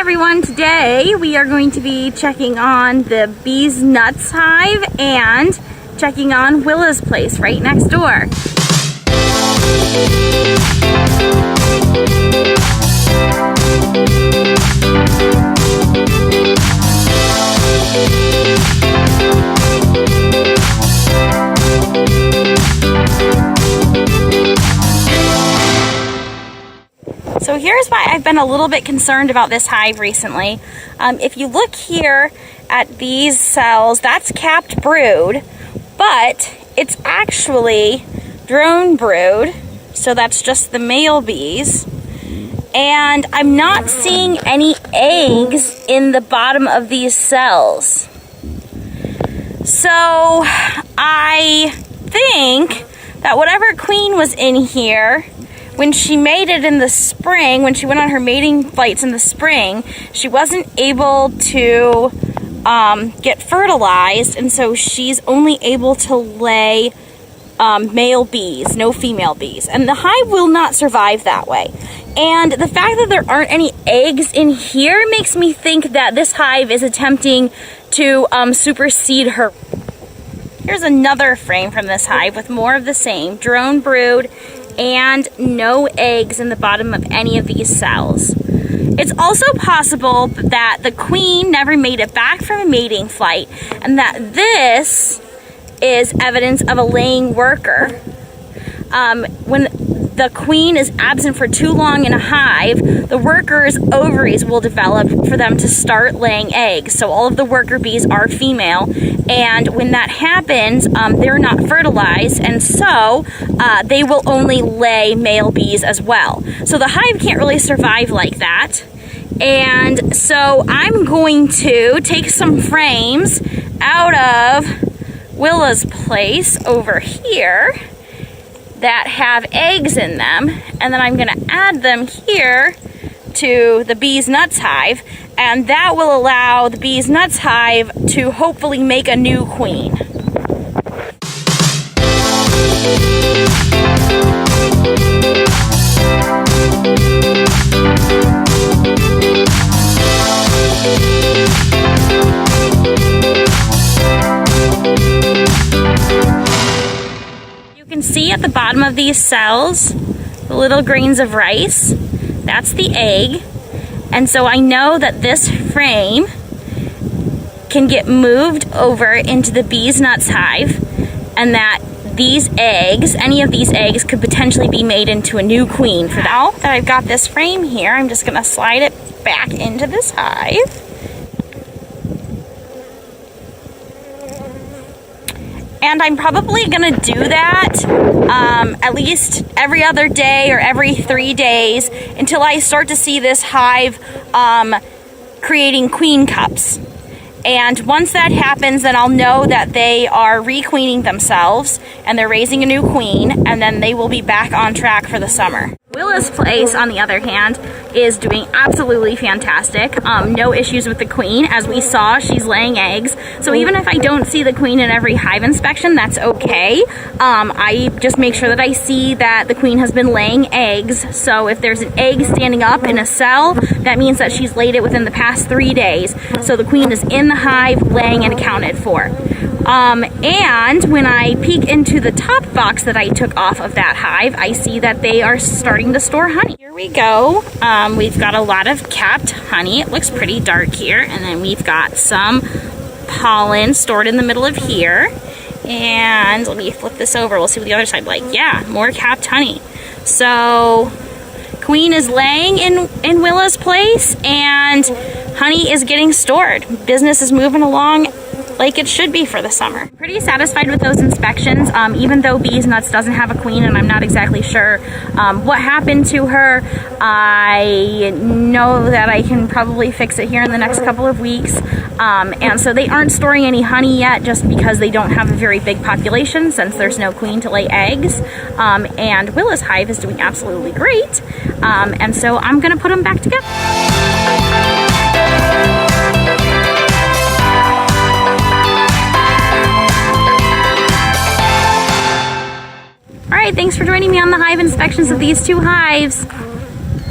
everyone, today we are going to be checking on the Bees Nutz Hive and checking on Willa's place right next door. So here's why I've been a little bit concerned about this hive recently. If you look here at these cells, that's capped brood, but it's actually drone brood, so that's just the male bees. And I'm not seeing any eggs in the bottom of these cells. So I think that whatever queen was in here, when she mated in the spring, when she went on her mating flights in the spring, she wasn't able to get fertilized, and so she's only able to lay male bees, no female bees. And the hive will not survive that way. And the fact that there aren't any eggs in here makes me think that this hive is attempting to supersede her. Here's another frame from this hive with more of the same, drone brood, and no eggs in the bottom of any of these cells. It's also possible that the queen never made it back from a mating flight, and that this is evidence of a laying worker. When the queen is absent for too long in a hive, the worker's ovaries will develop for them to start laying eggs. So all of the worker bees are female, and when that happens, they're not fertilized, and so they will only lay male bees as well. So the hive can't really survive like that. And so I'm going to take some frames out of Willa's place over here that have eggs in them, and then I'm going to add them here to the Bees Nutz Hive, and that will allow the Bees Nutz Hive to hopefully make a new queen. You can see at the bottom of these cells the little grains of rice. That's the egg. And so I know that this frame can get moved over into the Bees Nutz Hive, and that these eggs, any of these eggs, could potentially be made into a new queen. For now that I've got this frame here, I'm just gonna slide it back into this hive. And I'm probably gonna do that at least every other day or every 3 days until I start to see this hive creating queen cups. And once that happens, then I'll know that they are requeening themselves and they're raising a new queen, and then they will be back on track for the summer. Willa's place, on the other hand, is doing absolutely fantastic. No issues with the queen. As we saw, she's laying eggs. So even if I don't see the queen in every hive inspection, that's okay. I just make sure that I see that the queen has been laying eggs. So if there's an egg standing up in a cell, that means that she's laid it within the past 3 days. So the queen is in the hive, laying and accounted for. And when I peek into the top box that I took off of that hive, I see that they are starting to store honey. Here we go. We've got a lot of capped honey. It looks pretty dark here. And then we've got some pollen stored in the middle of here. And let me flip this over. We'll see what the other side like. Yeah, more capped honey. So queen is laying in Willa's place, and honey is getting stored. Business is moving along like it should be for the summer. Pretty satisfied with those inspections, even though Bees Nutz doesn't have a queen and I'm not exactly sure what happened to her. I know that I can probably fix it here in the next couple of weeks. And so they aren't storing any honey yet, just because they don't have a very big population since there's no queen to lay eggs. And Willa's hive is doing absolutely great. And so I'm gonna put them back together. Alright, thanks for joining me on the hive inspections of these two hives.